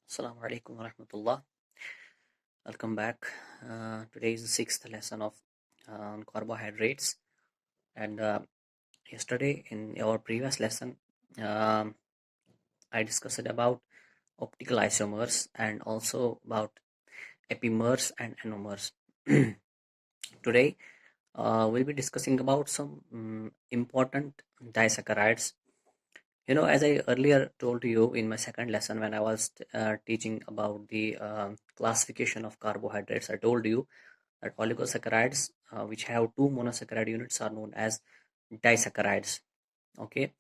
Assalamu alaikum wa rahmatullah. Welcome back. Today is the sixth lesson of carbohydrates. And yesterday, in our previous lesson, um, I discussed about optical isomers and also about epimers and anomers. Today, we'll be discussing about some important disaccharides. As I earlier told you in my second lesson when I was teaching about the classification of carbohydrates, I told you that oligosaccharides, which have two monosaccharide units, are known as disaccharides. Okay,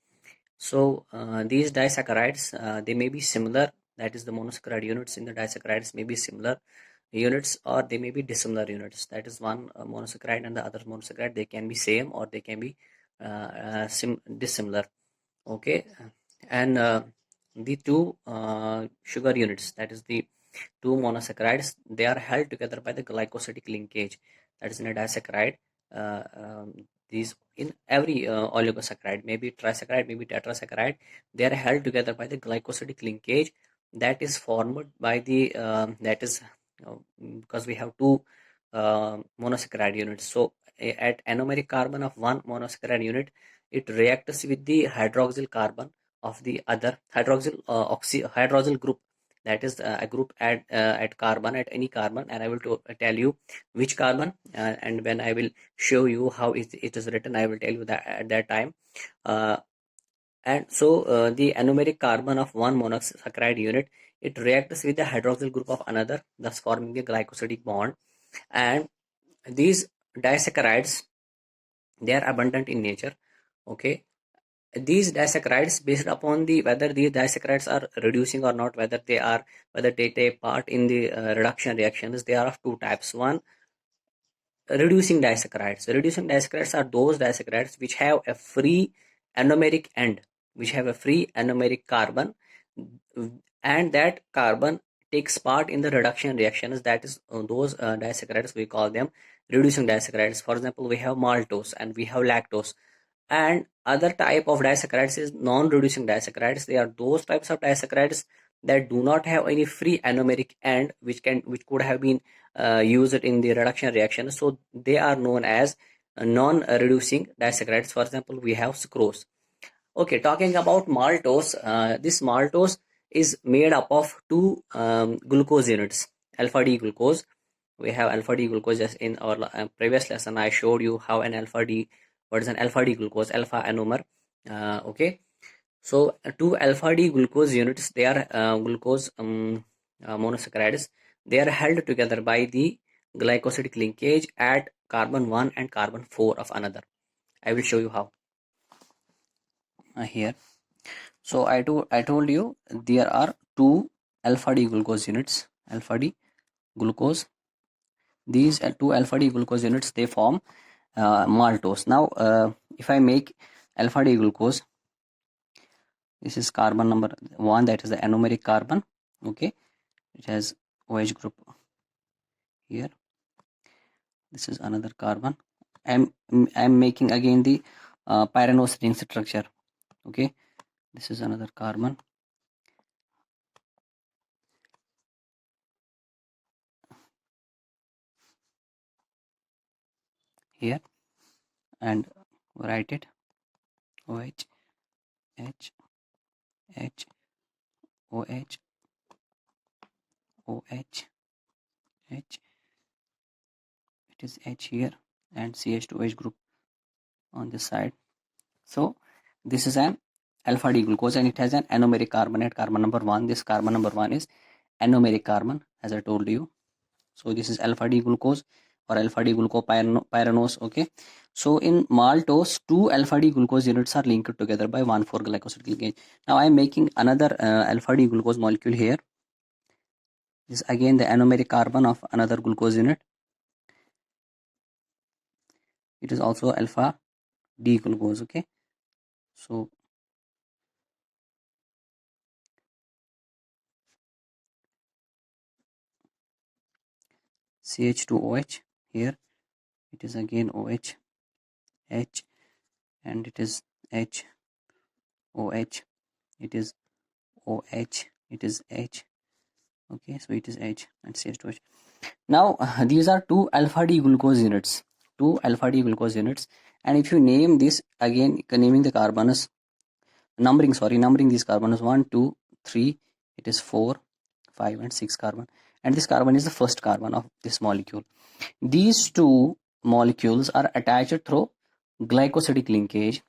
so these disaccharides, they may be similar. That is, the monosaccharide units in the disaccharides may be similar units, or they may be dissimilar units. That is, one monosaccharide and the other monosaccharide, they can be same or they can be dissimilar. Okay, and the two sugar units, that is the two monosaccharides, they are held together by the glycosidic linkage. That is, in a disaccharide, these in every oligosaccharide, maybe trisaccharide, maybe tetrasaccharide, they are held together by the glycosidic linkage that is formed by the that is because we have two monosaccharide units. So at anomeric carbon of one monosaccharide unit, it reacts with the hydroxyl carbon of the other hydroxyl group. That is a group at carbon, at any carbon, and I will tell you which carbon, and when I will show you how it is written, I will tell you that at that time. uh, and so the anomeric carbon of one monosaccharide unit, it reacts with the hydroxyl group of another, thus forming a glycosidic bond. And these disaccharides, they are abundant in nature. Okay, these disaccharides, based upon the whether these disaccharides are reducing or not, whether they take part in the reduction reactions, they are of two types. One, reducing disaccharides are those disaccharides which have a free anomeric end, which have a free anomeric carbon, and that carbon takes part in the reduction reactions. That is, those disaccharides, we call them reducing disaccharides. For example, we have maltose and we have lactose. And other type of disaccharides is non-reducing disaccharides. They are those types of disaccharides that do not have any free anomeric end, which could have been used in the reduction reaction. So they are known as non-reducing disaccharides. For example, we have sucrose. Okay, talking about maltose, this maltose is made up of two glucose units, alpha D glucose. We have alpha D glucose. Just in our previous lesson, I showed you how an alpha D, what is an alpha D glucose, alpha anomer. Okay, so two alpha D glucose units, they are glucose monosaccharides. They are held together by the glycosidic linkage at carbon 1 and carbon 4 of another. I will show you how here. So I told you there are two alpha D glucose units. Alpha D glucose. These two alpha D glucose units, they form maltose. Now, if I make alpha D glucose, this is carbon number 1, that is the anomeric carbon. Okay, it has OH group here. This is another carbon. I'm making again the pyranose ring structure. Okay, this is another carbon. Here, and write it OH, H, H, OH, OH, H. It is H here, and CH2H group on this side. So this is an alpha D glucose, and it has an anomeric carbon at carbon number 1. This carbon number 1 is anomeric carbon, as I told you. So this is alpha D glucose or alpha D glucopyranose. Okay, so in maltose, two alpha D glucose units are linked together by 1,4-glycosidic linkage. Now I am making another alpha D glucose molecule here. This is again the anomeric carbon of another glucose unit. It is also alpha D glucose. Okay, so CH2OH here, it is again OH, H, and it is H, OH, it is OH, it is H, Okay, so it is H and CH2H. Now these are 2 alpha D glucose units, 2 alpha D glucose units, and if you name this again, naming the carbons, numbering these carbons 1, 2, 3, it is 4, 5 and 6 carbon, and this carbon is the first carbon of this molecule. These two molecules are attached through glycosidic linkage.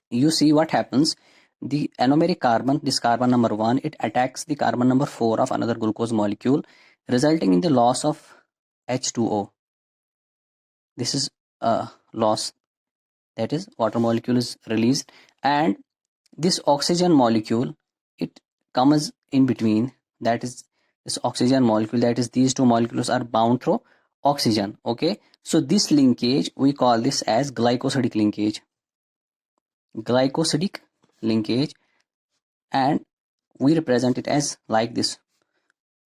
You see what happens, the anomeric carbon, this carbon number 1, it attacks the carbon number 4 of another glucose molecule, resulting in the loss of H2O. This is a loss, that is water molecule is released, and this oxygen molecule, it comes in between, that is this oxygen molecule, that is these two molecules are bound through oxygen. Okay, so this linkage we call this as glycosidic linkage, glycosidic linkage, and we represent it as like this,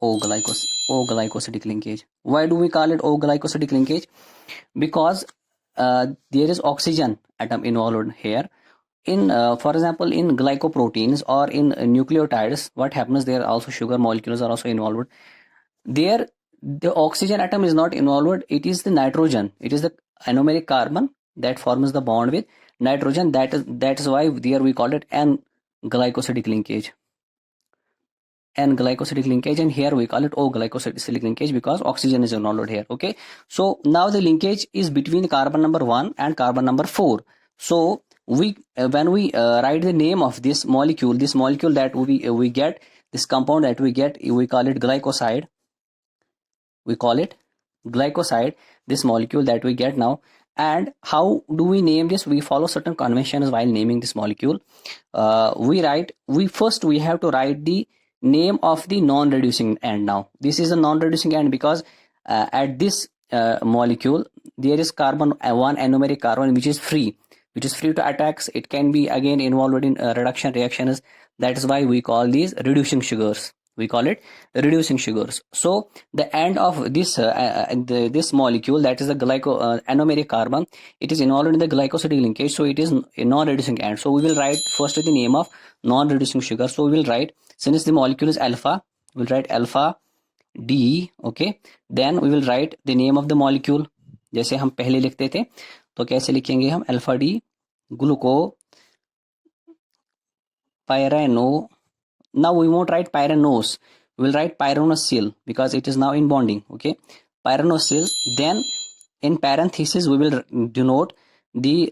O glycosidic linkage. Why do we call it O glycosidic linkage? Because there is oxygen atom involved here. In for example, in glycoproteins or in nucleotides, what happens, there also sugar molecules are also involved. There the oxygen atom is not involved, it is the nitrogen, it is the anomeric carbon that forms the bond with nitrogen. That is why there we call it N glycosidic linkage, N glycosidic linkage, and here we call it O glycosidic linkage because oxygen is involved here. Okay, so now the linkage is between carbon number 1 and carbon number 4. So we when we write the name of this molecule that we get, this compound that we get, we call it glycoside, this molecule that we get now. And how do we name this? We follow certain conventions while naming this molecule. We have to write the name of the non-reducing end. Now this is a non-reducing end because at this molecule there is carbon, one anomeric carbon which is free to attacks. It can be again involved in reduction reactions. That is why we call these reducing sugars, we call it reducing sugars. So the end of this this molecule, that is the anomeric carbon, it is involved in the glycosidic linkage, so it is a non-reducing end. So we will write first the name of non-reducing sugar. So we will write, since the molecule is alpha, we'll write alpha D. Okay, then we will write the name of the molecule जैसे हम पहले लिखते थे, तो कैसे लिखेंगे हम, alpha D ग्लूको pyranose. Now we won't write pyranose, we will write pyranosyl because it is now in bonding. Okay, pyranosyl. Then in parenthesis we will denote the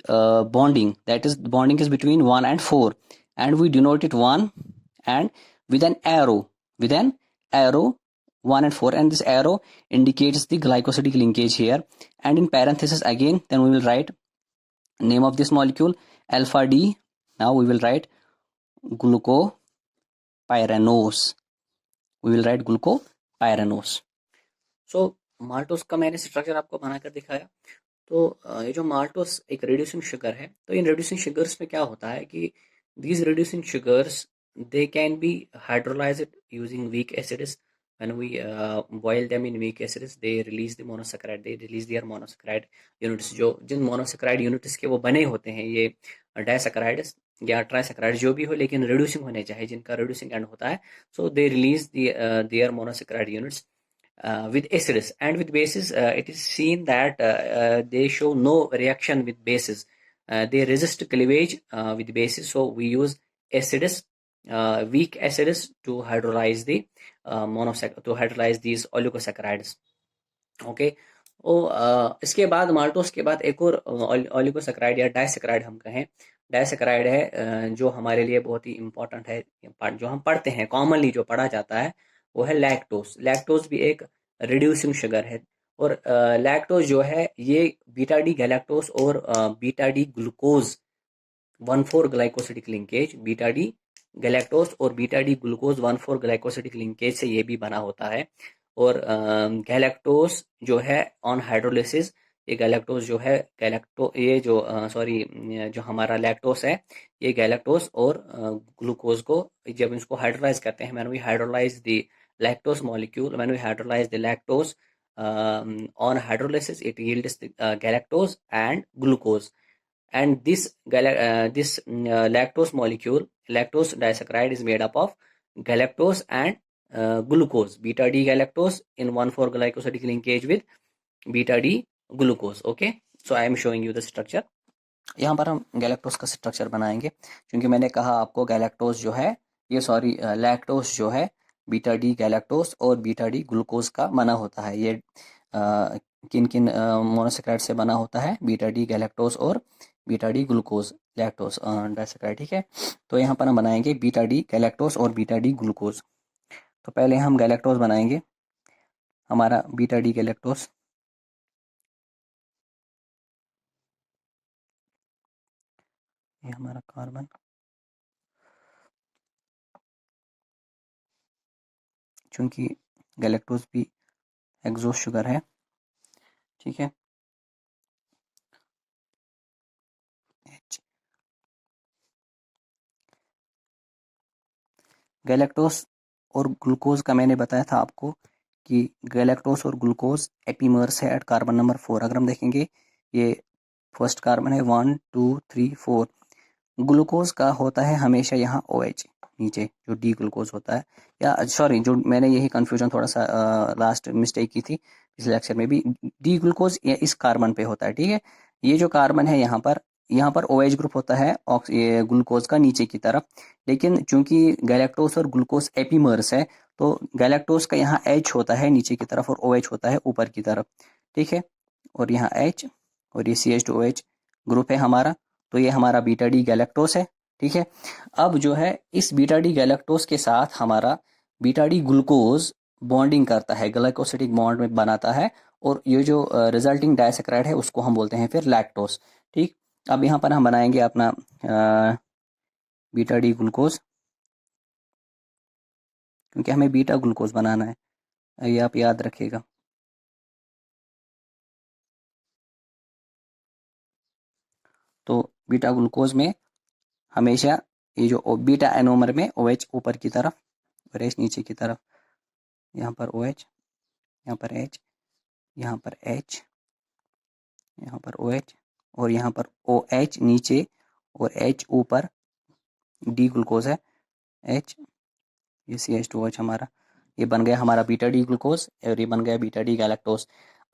bonding, that is bonding is between 1 and 4, and we denote it 1 and with an arrow 1 and 4, and this arrow indicates the glycosidic linkage here. And in parenthesis again, then we will write name of this molecule alpha D. Now we will write glucopyranose, So maltose का मैंने structure आपको बनाकर दिखाया. तो ये जो maltose एक reducing sugar है, तो इन रिड्यूसिंग शुगर्स में क्या होता है कि these reducing sugars, they can be hydrolyzed using weak acids. When we boil them in weak acids, they release the monosaccharide, they release their monosaccharide units. जो जिन monosaccharide units के वो बने होते हैं, ये disaccharides या ट्राइसैकेराइड जो भी हो, लेकिन रिड्यूसिंग होने चाहिए, जिनका रिड्यूसिंग एंड होता है. So they release their monosaccharide units with acids, and with bases it is seen that they show no reaction with bases. They resist cleavage with bases, so we use acids, weak acids to hydrolyze the to hydrolyze these oligosaccharides. Okay, इसके बाद maltose के बाद एक और oligosaccharide या disaccharide हम कहें, disaccharide है जो हमारे लिए बहुत ही इंपॉर्टेंट है, जो हम पढ़ते हैं कॉमनली, जो पढ़ा जाता है वो है लैक्टोस. लैक्टोस भी एक रिड्यूसिंग शुगर है, और लैक्टोस जो है ये बीटा डी गैलेक्टोस और beta D glucose 1,4 glycosidic linkage, beta D galactose और beta D glucose 1,4 glycosidic linkage से ये भी बना होता है. और गैलेक्टोस जो है ऑन हाइड्रोलिसिस, ये गैलेक्टोस जो है ये जो जो हमारा लैक्टोस है, ये गैलेक्टोस और ग्लूकोज को जब इसको हाइड्रोलाइज करते हैं, when we hydrolyse the lactose molecule, when we hydrolyse the lactose on hydrolysis, it yields the galactose and glucose. And this lactose molecule, lactose disaccharide, is made up of galactose and glucose, beta D galactose in 1,4-glycosidic linkage with beta D glucose. Okay, so I am showing you the structure. यहाँ पर हम galactose का structure बनाएंगे, क्योंकि मैंने कहा आपको galactose जो है, ये सॉरी लैक्टोज जो है बीटा डी गैलेक्टोज और बीटा डी ग्लूकोज का बना होता है। ये किन किन मोनोसेक्राइड से बना होता है? बीटा डी गैलेक्टोज और beta D glucose lactose disaccharide. ठीक है, तो यहाँ पर हम बनाएंगे बीटा डी गैलेक्टोज और बीटा डी ग्लूकोज। तो पहले हम गैलेक्टोज बनाएंगे, हमारा बीटा डी गैलेक्टोज, ये हमारा कार्बन, चूंकि गैलेक्टोज भी एक्सोस शुगर है। ठीक है, गैलेक्टोज और ग्लूकोज का मैंने बताया था आपको कि गैलेक्टोज और ग्लूकोज एपीमर्स है एट कार्बन नंबर 4। अगर हम देखेंगे ये फर्स्ट कार्बन है 1 2 3 4। ग्लूकोज का होता है हमेशा यहाँ OH नीचे, जो डी ग्लूकोज होता है, या सॉरी जो मैंने यही कंफ्यूजन थोड़ा सा लास्ट मिस्टेक की थी पिछले लेक्चर में भी, डी ग्लूकोज इस कार्बन पे होता है। ठीक है, ये जो कार्बन है यहाँ पर OH ग्रुप होता है ये ग्लूकोज का नीचे की तरफ, लेकिन चूंकि गैलेक्टोज और ग्लूकोज एपीमर्स है तो गैलेक्टोज का यहाँ H होता है नीचे की तरफ और OH होता है ऊपर की तरफ। ठीक है, और यहाँ H और ये CH2OH ग्रुप है हमारा, तो ये हमारा बीटा डी गैलेक्टोस है। ठीक है, अब जो है इस बीटा डी गैलेक्टोस के साथ हमारा बीटा डी ग्लूकोज बॉन्डिंग करता है, ग्लाइकोसिडिक बॉन्ड में बनाता है, और ये जो रिजल्टिंग डाइसेक्राइड है उसको हम बोलते हैं फिर लैक्टोस। ठीक, अब यहाँ पर हम बनाएंगे अपना बीटा डी ग्लूकोज, क्योंकि हमें बीटा ग्लूकोज बनाना है, ये आप याद रखिएगा। तो बीटा ग्लूकोज में हमेशा ये जो बीटा एनोमर में OH ऊपर की तरफ और H नीचे की तरफ, यहाँ पर OH, यहाँ पर H, यहाँ पर H, यहाँ पर OH और यहाँ पर OH नीचे और H ऊपर, डी ग्लूकोज है H, ये CH2OH हमारा, ये बन गया हमारा बीटा डी ग्लूकोज और ये बन गया बीटा डी गैलेक्टोज।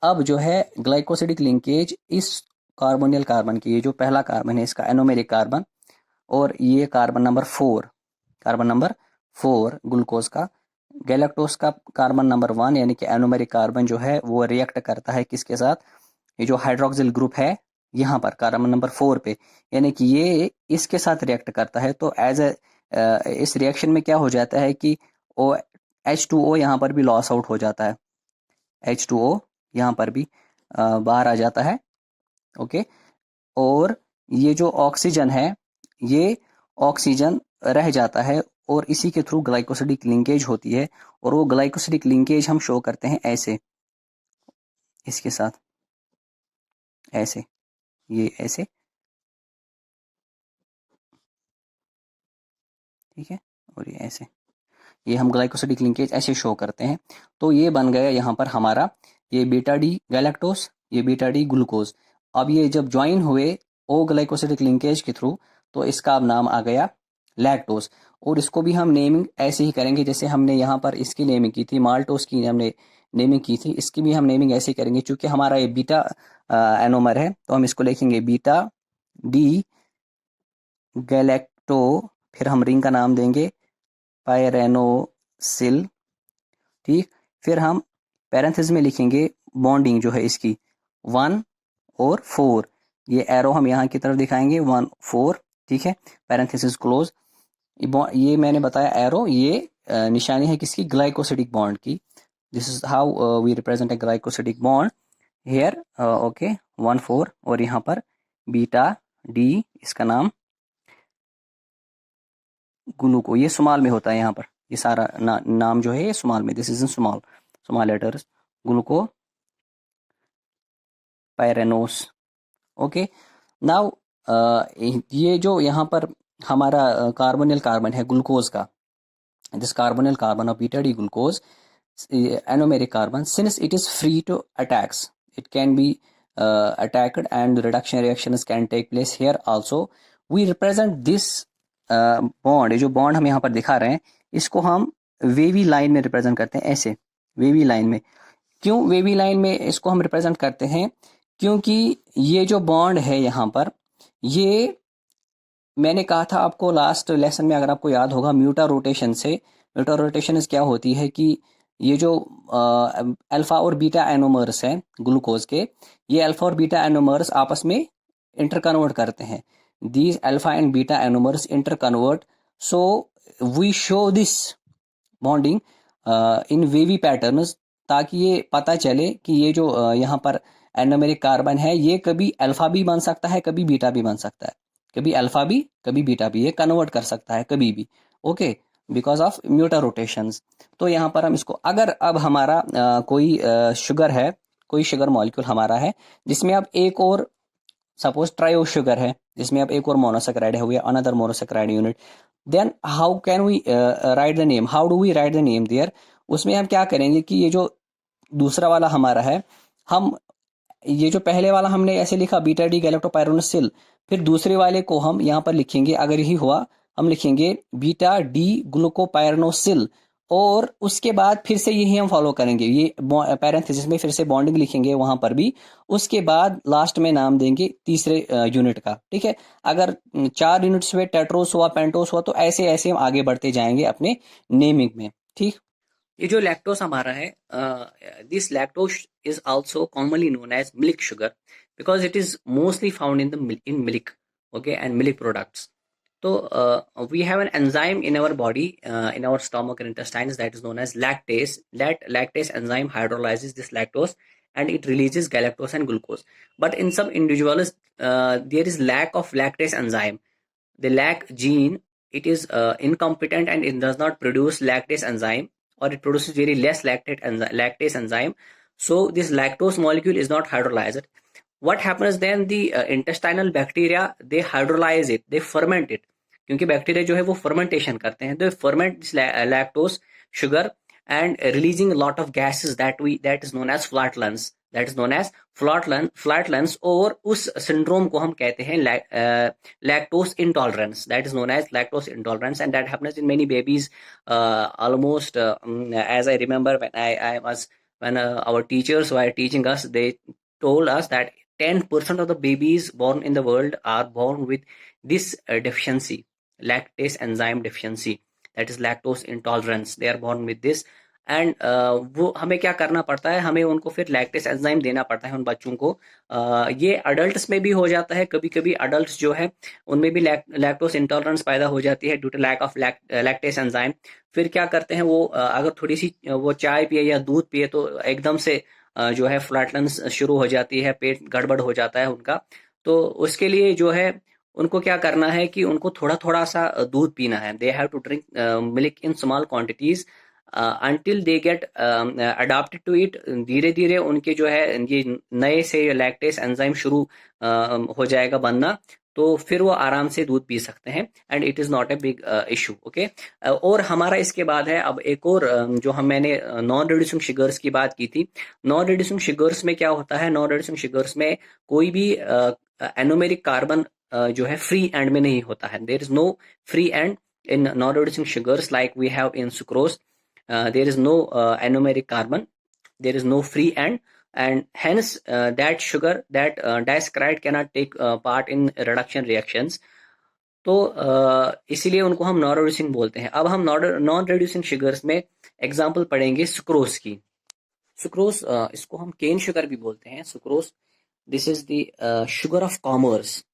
अब जो है ग्लाइकोसिडिक लिंकेज इस कार्बोनियल कार्बन की, ये जो पहला कार्बन है इसका एनोमेरिक कार्बन, और ये कार्बन नंबर 4 ग्लूकोज का, गैलेक्टोज का कार्बन नंबर 1 यानी कि एनोमेरिक कार्बन जो है वो रिएक्ट करता है किसके साथ? ये जो हाइड्रोक्सिल ग्रुप है यहाँ पर कार्बन नंबर 4 पे, यानी कि ये इसके साथ रिएक्ट करता है। तो एज ए इस रिएक्शन में क्या हो जाता है कि H2O यहाँ पर भी लॉस आउट हो जाता है, H2O यहाँ पर भी बाहर आ जाता है। ओके, और ये जो ऑक्सीजन है ये ऑक्सीजन रह जाता है और इसी के थ्रू ग्लाइकोसिडिक लिंकेज होती है, और वो ग्लाइकोसिडिक लिंकेज हम शो करते हैं ऐसे, इसके साथ ऐसे, ये ऐसे। ठीक है, और ये ऐसे, ये हम ग्लाइकोसिडिक लिंकेज ऐसे शो करते हैं। तो ये बन गया यहाँ पर हमारा ये बीटा डी गैलेक्टोस, ये बीटा डी ग्लूकोज। अब ये जब ज्वाइन हुए ओ ग्लाइकोसिडिक लिंकेज के थ्रू तो इसका अब नाम आ गया लैक्टोस, और इसको भी हम नेमिंग ऐसे ही करेंगे जैसे हमने यहाँ पर इसकी नेमिंग की थी, माल्टोस की हमने नेमिंग की थी, इसकी भी हम नेमिंग ऐसे ही करेंगे। चूंकि हमारा ये बीटा एनोमर है तो हम इसको लिखेंगे बीटा डी गैलेक्टो, फिर हम रिंग का नाम देंगे पायरेनोसिल। ठीक, फिर हम पैरेंथेसिस में लिखेंगे बॉन्डिंग जो है इसकी 1 और 4, ये एरो हम यहाँ की तरफ दिखाएंगे 1 4। ठीक है, पैरेंथेसिस क्लोज, ये मैंने बताया एरो, ये निशानी है किसकी? ग्लाइकोसिडिक बॉन्ड की। This is how we represent a glycosidic bond here. Okay, 1 4 और यहाँ पर बीटा डी, इसका नाम ग्लूको, ये स्मॉल में होता है यहाँ पर, ये सारा नाम जो है ये स्मॉल में, this is in small letters, glucopyranose. Okay, now ये जो यहाँ पर हमारा कार्बोनिल कार्बन है ग्लूकोज का, this carbonyl carbon of beta D glucose anomeric carbon, since it is free to attacks, it can be attacked and reduction reactions can take place here also. We represent this bond, ये जो bond हम यहाँ पर दिखा रहे हैं इसको हम वेवी लाइन में रिप्रेजेंट करते हैं, ऐसे वेवी लाइन में। क्यों वेवी लाइन में इसको हम रिप्रेजेंट करते हैं? क्योंकि ये जो बॉन्ड है यहाँ पर, ये मैंने कहा था आपको लास्ट लेसन में, अगर आपको याद होगा, म्यूटा रोटेशन से। म्यूटा रोटेशन क्या होती है कि ये जो अल्फा और बीटा एनोमर्स हैं ग्लूकोज के, ये अल्फा और बीटा एनोमर्स आपस में इंटर कन्वर्ट करते हैं। These alpha and beta anomers interconvert, so we show this bonding in wavy patterns, ताकि ये पता चले कि ये जो यहाँ पर एनोमेरिक कार्बन है, ये कभी अल्फा भी बन सकता है, कभी बीटा भी बन सकता है, कभी अल्फा भी कभी बीटा भी, ये कन्वर्ट कर सकता है कभी भी। Okay, because of mutarotations. तो यहाँ पर हम इसको, अगर अब हमारा कोई शुगर है, कोई शुगर मॉलिक्यूल हमारा है जिसमें अब एक और, सपोज ट्रायो शुगर है जिसमें अब एक और मोनोसेक्राइड है, हुआ another monosaccharide unit, then how can we write the name, how do we write the name there? उसमें हम क्या करेंगे कि ये जो दूसरा वाला हमारा है, हम ये जो पहले वाला हमने ऐसे लिखा बीटा डी गैलेक्टोपायरोनोसिल, फिर दूसरे वाले को हम यहाँ पर लिखेंगे, अगर यही हुआ हम लिखेंगे बीटा डी ग्लूकोपायरोनोसिल, और उसके बाद फिर से यही हम फॉलो करेंगे, ये पैरेंथेसिस में फिर से बॉन्डिंग लिखेंगे वहां पर भी, उसके बाद लास्ट में नाम देंगे तीसरे यूनिट का। ठीक है, अगर 4 यूनिट्स में टेट्रोस हुआ, पेंटोस हुआ, तो ऐसे ऐसे हम आगे बढ़ते जाएंगे अपने नेमिंग में। ठीक, ये जो लैक्टोस हमारा है, this lactose is also commonly known as milk sugar, because it is mostly found in milk, okay, and milk products. So we have an enzyme in our body, in our stomach and intestines, that is known as lactase. That lactase enzyme hydrolyzes this lactose and it releases galactose and glucose. But in some individuals, there is lack of lactase enzyme. They lack gene. It is incompetent and it does not produce lactase enzyme, or it produces very less lactase enzyme. So this lactose molecule is not hydrolyzed. What happens then, the intestinal bacteria, they hydrolyze it, they ferment it, क्योंकि bacteria जो है वो fermentation करते हैं, they ferment this lactose sugar and releasing lot of gases that is known as flatulence, flatulence, और उस syndrome को हम कहते हैं lactose intolerance, that is known as lactose intolerance, and that happens in many babies almost, as I remember when our teachers were teaching us, they told us that 10% of the babies born in the world are born with this deficiency, lactase enzyme deficiency, that is lactose intolerance. They are born with this, and वो हमें क्या करना पड़ता है, हमें उनको फिर lactase enzyme देना पड़ता है उन बच्चों को। ये अडल्ट्स में भी हो जाता है, कभी कभी अडल्ट्स जो है उनमें भी लैक्टोस इंटॉलरेंस पैदा हो जाती है due to lack of lactase enzyme. फिर क्या करते हैं वो, अगर थोड़ी सी वो चाय पिए या दूध पिए तो एकदम से जो है फ्लैटलेंस शुरू हो जाती है, पेट गड़बड़ हो जाता है उनका। तो उसके लिए जो है उनको क्या करना है कि उनको थोड़ा थोड़ा सा दूध पीना है, they have to drink milk in small quantities until they get adapted to it। धीरे धीरे उनके जो है ये नए से लैक्टेस एंजाइम शुरू हो जाएगा बनना, तो फिर वो आराम से दूध पी सकते हैं, and it is not a big issue. Okay, और हमारा इसके बाद है अब एक और जो मैंने नॉन रिड्यूसिंग शुगर्स की बात की थी। नॉन रिड्यूसिंग शुगर्स में क्या होता है, नॉन रिड्यूसिंग शुगर्स में कोई भी एनोमेरिक कार्बन जो है फ्री एंड में नहीं होता है, there is no free end in non reducing sugars like we have in sucrose. There is no anomeric carbon, there is no free end, and hence that sugar, that disaccharide cannot take part in reduction reactions। तो इसीलिए उनको हम non reducing बोलते हैं। अब हम non reducing sugars में example पढ़ेंगे सुक्रोज की। सुक्रोज, इसको हम केन शुगर भी बोलते हैं। Sucrose, this is the sugar of commerce,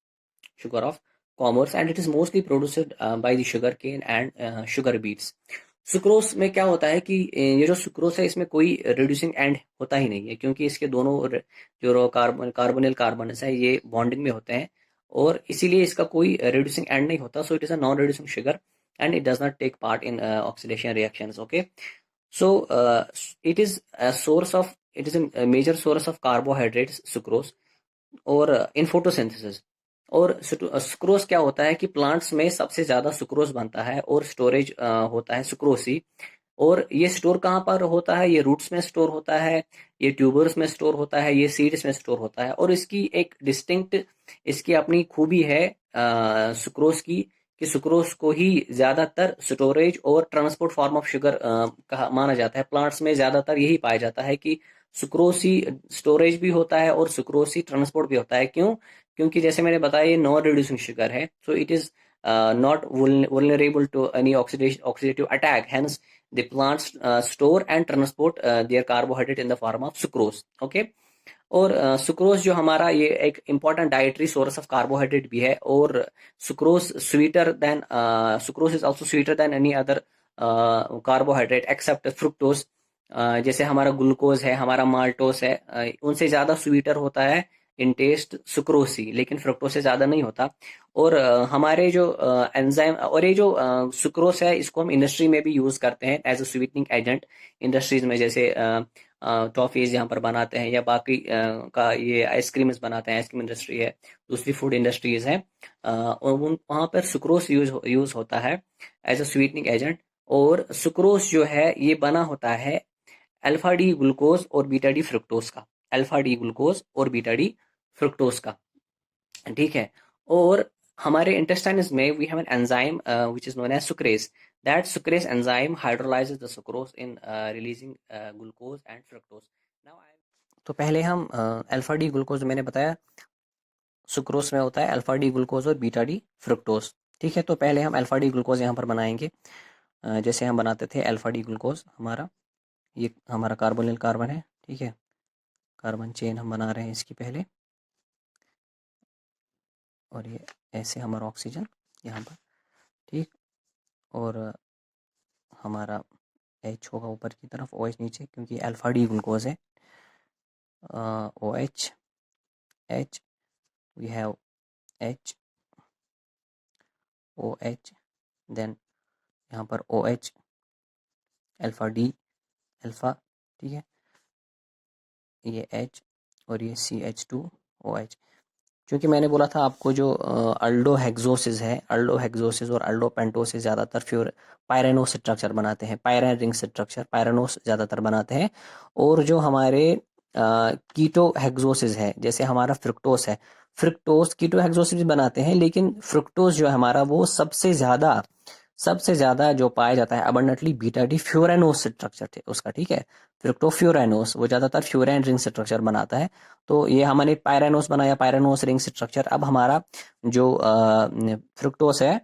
and it is mostly produced by the sugar cane and sugar beets। Sucrose में क्या होता है कि ये जो सुक्रोज है इसमें कोई रिड्यूसिंग एंड होता ही नहीं है, क्योंकि इसके दोनों जो कार्बोनिल कार्बन है ये बॉन्डिंग में होते हैं, और इसीलिए इसका कोई रिड्यूसिंग एंड नहीं होता। So it is a non reducing sugar and it does not take part in oxidation reactions. Okay, so it is a major source of carbohydrates sucrose, और इन फोटोसिंथेसिस। और सुक्रोज क्या होता है कि plants में सबसे ज्यादा सुक्रोज बनता है, और स्टोरेज होता है सुक्रोसी। और ये स्टोर कहाँ पर होता है, ये रूट्स में स्टोर होता है, ये ट्यूबर्स में स्टोर होता है, ये सीड्स में स्टोर होता है। और इसकी एक डिस्टिंक्ट, इसकी अपनी खूबी है सुक्रोज की, कि सुक्रोज को ही ज़्यादातर स्टोरेज और ट्रांसपोर्ट फॉर्म ऑफ शुगर कहा माना जाता है। प्लांट्स में ज़्यादातर यही पाया जाता है कि सुक्रोज ही स्टोरेज भी होता है और सुक्रोज ही ट्रांसपोर्ट भी होता है। क्यों? क्योंकि जैसे मैंने बताया ये नॉन रिड्यूसिंग शुगर है, so it is not vulnerable to any oxidative attack. Hence, the plants store and transport their carbohydrate in the form of sucrose. Okay. और सुक्रोज जो हमारा ये एक important dietary source of carbohydrate भी है, और sucrose sweeter than sucrose is also sweeter than any other carbohydrate except fructose. जैसे हमारा ग्लूकोज है, हमारा माल्टोस है, उनसे ज़्यादा स्वीटर होता है इन टेस्ट सुक्रोज ही, लेकिन फ्रुक्टोज से ज़्यादा नहीं होता। और हमारे जो एंजाइम और ये जो सुक्रोज है, इसको हम इंडस्ट्री में भी यूज़ करते हैं as a sweetening agent industries में। जैसे टॉफीज यहाँ पर बनाते हैं, या बाकी का ये आइसक्रीम्स बनाते हैं, आइसक्रीम इंडस्ट्री है, दूसरी फूड इंडस्ट्रीज हैं, और वहाँ पर सुक्रोज यूज होता है एज अ स्वीटनिंग एजेंट। और सुक्रोज जो है ये बना होता है अल्फा डी ग्लूकोज और बीटा डी फ्रुक्टोज का, अल्फा डी ग्लूकोज और बीटा डी फ्रुक्टोज का। ठीक है। और हमारे इंटेस्टाइन्स में we have an enzyme which is known as sucrase. That sucrase enzyme hydrolyses the sucrose in releasing glucose and fructose. Now I तो पहले हम अल्फा डी ग्लूकोज मैंने बताया सुक्रोज में होता है अल्फा डी ग्लूकोज और बीटा डी फ्रुक्टोज। ठीक है, तो पहले हम अल्फा डी ग्लूकोज यहाँ पर बनाएंगे। जैसे हम बनाते थे अल्फा डी ग्लूकोज, हमारा ये हमारा कार्बोनिल कार्बन है। ठीक है, कार्बन चेन हम बना रहे हैं इसकी पहले, और ये ऐसे हमारा ऑक्सीजन यहाँ पर। ठीक, और हमारा एच होगा ऊपर की तरफ, ओ एच नीचे, क्योंकि अल्फा डी ग्लूकोज है। O H H we have H O H, then यहाँ पर O H alpha D alpha. ठीक है, ये एच और ये C H two O H. क्योंकि मैंने बोला था आपको जो अल्डो हेक्सोसिस है, अल्डो हेक्सोसिस और अल्डो पेंटोसिस ज़्यादातर फ्यूर पायरेनोस स्ट्रक्चर बनाते हैं, पायरेन रिंग स्ट्रक्चर पायरेनोस ज़्यादातर बनाते हैं। और जो हमारे कीटो हेक्सोसिस है, जैसे हमारा फ्रुक्टोस है, फ्रुक्टोस कीटो हेक्सोसिस भी बनाते हैं, लेकिन फ्रुक्टोस जो है हमारा वो सबसे ज़्यादा जो पाया जाता है अबंडेंटली बीटा डी फ्यूरेनोस स्ट्रक्चर थे उसका। ठीक है, फ्रुक्टोफ्यूरेनोस वो ज़्यादातर फ्यूरेन रिंग स्ट्रक्चर बनाता है। तो ये हमने पायरेनोस बनाया, पायरेनोस रिंग स्ट्रक्चर। अब हमारा जो फ्रुक्टोस है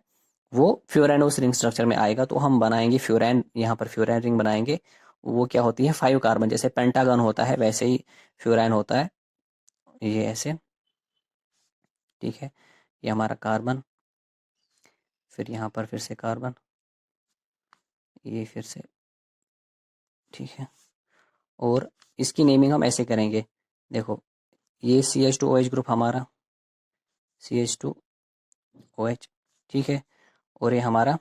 वो फ्यूरेनोस रिंग स्ट्रक्चर में आएगा, तो हम बनाएंगे फ्यूरेन, यहाँ पर फ्यूरेन रिंग बनाएंगे। वो क्या होती है, 5 कार्बन, जैसे पेंटागन होता है वैसे ही फ्यूरेन होता है, ये ऐसे। ठीक है, ये हमारा कार्बन, फिर यहाँ पर फिर से कार्बन, ये फिर से। ठीक है, और इसकी नेमिंग हम ऐसे करेंगे, देखो ये CH2OH ग्रुप हमारा, CH2OH। ठीक है, और ये हमारा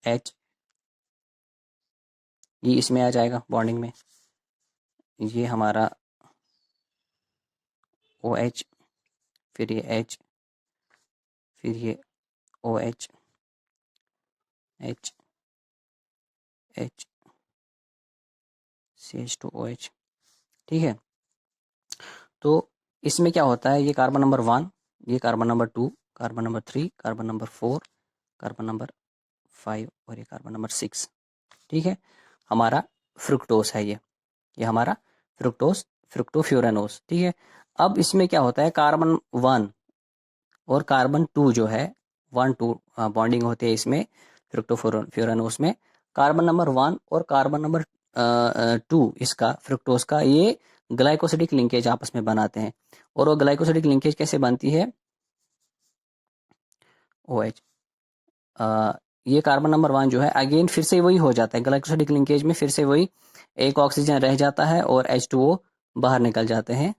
H, ये इसमें आ जाएगा बॉन्डिंग में, ये हमारा OH, फिर ये H, फिर ये OH, H H CH2OH। ठीक है, तो इसमें क्या होता है, ये कार्बन नंबर 1, ये carbon number 2, carbon number 3, carbon number 4, carbon number 5 और ये कार्बन नंबर 6। ठीक है, हमारा फ्रुक्टोस है ये हमारा फ्रुक्टोस, फ्रुक्टोफ्यूरेनोस। ठीक है, अब इसमें क्या होता है, कार्बन 1 और कार्बन 2 जो है 1-2 बॉन्डिंग होते हैं इसमें फ्रुक्टोफ्यूरेनोस में। कार्बन नंबर 1 और कार्बन नंबर 2 इसका फ्रुक्टोस का ये ग्लाइकोसिडिक लिंकेज आपस में बनाते हैं। और वो ग्लाइकोसिडिक लिंकेज कैसे बनती है, OH, ये कार्बन नंबर 1 जो है अगेन फिर से वही हो जाता है, ग्लाइकोसिडिक लिंकेज में फिर से वही, एक ऑक्सीजन रह जाता है और H2O बाहर निकल जाते हैं।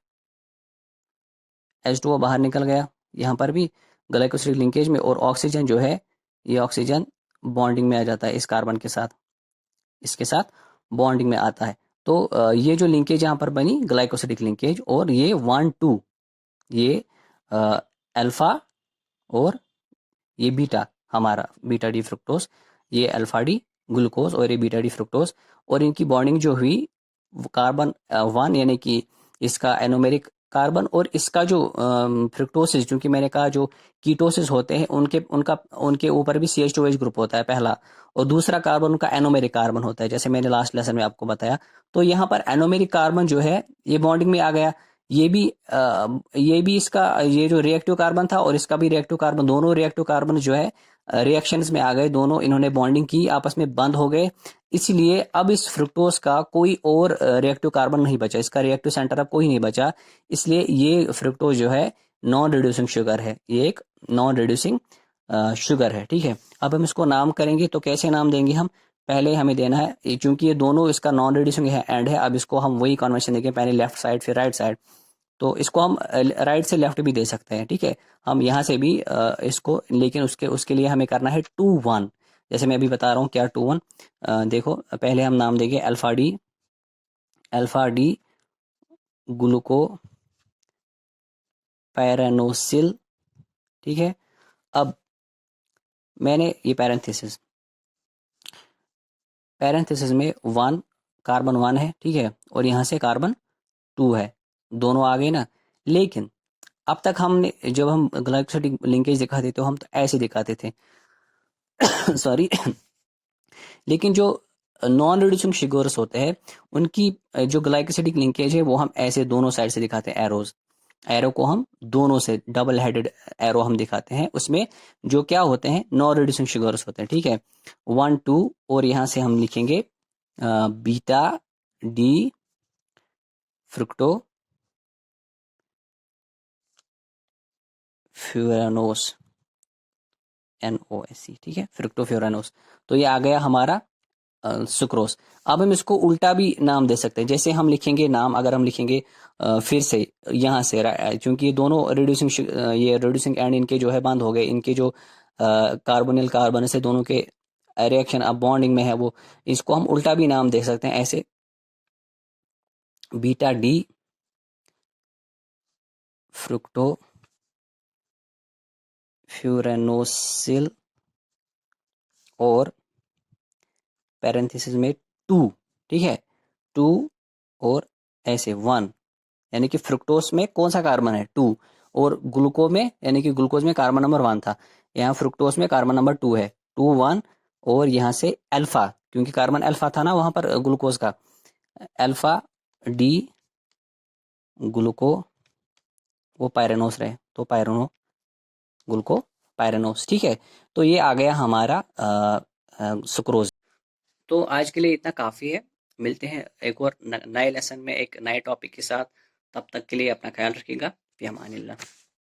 H2O बाहर निकल गया यहाँ पर भी ग्लाइकोसिडिक लिंकेज में, और ऑक्सीजन जो है ये ऑक्सीजन बॉन्डिंग में आ जाता है इस कार्बन के साथ, इसके साथ बॉन्डिंग में आता है। तो ये जो लिंकेज यहाँ पर बनी ग्लाइकोसिडिक लिंकेज, और ये 1-2, ये अल्फा और ये बीटा, हमारा बीटा डी फ्रुक्टोज, ये अल्फा डी ग्लूकोज और ये बीटा डी फ्रुक्टोज, और इनकी बॉन्डिंग जो हुई कार्बन 1 यानी कि इसका एनोमेरिक कार्बन और इसका जो फ्रुक्टोसिस, क्योंकि मैंने कहा जो कीटोसिस होते हैं उनके ऊपर भी CH2H ग्रुप होता है पहला, और दूसरा कार्बन उनका एनोमेरिक कार्बन होता है, जैसे मैंने लास्ट लेसन में आपको बताया। तो यहाँ पर एनोमेरिक कार्बन जो है ये बॉन्डिंग में आ गया। ये भी इसका ये जो रिएक्टिव कार्बन था और इसका भी रिएक्टिव कार्बन, दोनों रिएक्टिव कार्बन जो है रिएक्शंस में आ गए, दोनों इन्होंने बॉन्डिंग की, आपस में बंद हो गए। इसलिए अब इस फ्रुक्टोज का कोई और रिएक्टिव कार्बन नहीं बचा, इसका रिएक्टिव सेंटर अब कोई नहीं बचा। इसलिए ये फ्रुक्टोज जो है नॉन रिड्यूसिंग शुगर है, ये एक नॉन रिड्यूसिंग शुगर है। ठीक है, अब हम इसको नाम करेंगे तो कैसे नाम देंगे हम, पहले हमें देना है, चूंकि ये दोनों इसका नॉन रिड्यूसिंग है एंड है, अब इसको हम वही कन्वेंशन देंगे, पहले लेफ्ट साइड फिर राइट साइड। तो इसको हम राइट से लेफ्ट भी दे सकते हैं। ठीक है, हम यहाँ से भी इसको, लेकिन उसके उसके लिए हमें करना है 2 1। जैसे मैं अभी बता रहा हूँ क्या 2 1। देखो पहले हम नाम देंगे अल्फा डी ग्लूको पैरानोसिल। ठीक है, अब मैंने ये पैरेंथेसिस में 1, कार्बन 1 है। ठीक है, और यहाँ से कार्बन 2 है, दोनों आ गए ना। लेकिन अब तक हमने, जब हम ग्लाइकोसिडिक लिंकेज दिखाते थे तो हम तो ऐसे दिखाते थे सॉरी लेकिन जो नॉन रिड्यूसिंग शुगर्स होते हैं उनकी जो ग्लाइकोसिडिक लिंकेज है वो हम ऐसे दोनों साइड से दिखाते हैं, एरो को हम दोनों से डबल हेडेड एरो हम दिखाते हैं, उसमें जो क्या होते हैं नॉन रिड्यूसिंग शुगर्स होते हैं। ठीक है, 1 2, और यहाँ से हम लिखेंगे बीटा डी फ्रुक्टो फ्यूरानोस NOS। ठीक है, फ्रुक्टोफ्यूरानोस। तो ये आ गया हमारा सुक्रोज। अब हम इसको उल्टा भी नाम दे सकते हैं, जैसे हम लिखेंगे नाम, अगर हम लिखेंगे फिर से यहाँ से, क्योंकि ये दोनों रिड्यूसिंग ये रिड्यूसिंग एंड इनके जो है बंद हो गए, इनके जो कार्बोनिल कार्बन से दोनों के रिएक्शन अब बॉन्डिंग में है, वो इसको हम उल्टा भी नाम दे सकते हैं ऐसे, बीटा डी फ्रुक्टो फ्यूरानोसिल और पैरेंथेसिस में 2। ठीक है, 2 और ऐसे 1, यानी कि फ्रुक्टोज में कौन सा कार्बन है 2, और ग्लूको में, यानी कि ग्लूकोज में कार्बन नंबर 1 था, यहाँ फ्रुक्टोज में कार्बन नंबर 2 है, 2 1। और यहाँ से अल्फा, क्योंकि कार्बन अल्फा था ना वहां पर ग्लूकोज का, अल्फा डी ग्लूको, वो पायरेनोस रहे तो पायरेनो ग्लूको पायरेनोस। ठीक है, तो ये आ गया हमारा सुक्रोज। तो आज के लिए इतना काफ़ी है, मिलते हैं एक और नए लेसन में एक नए टॉपिक के साथ। तब तक के लिए अपना ख्याल रखिएगा। फ़ी अमानिल्लाह।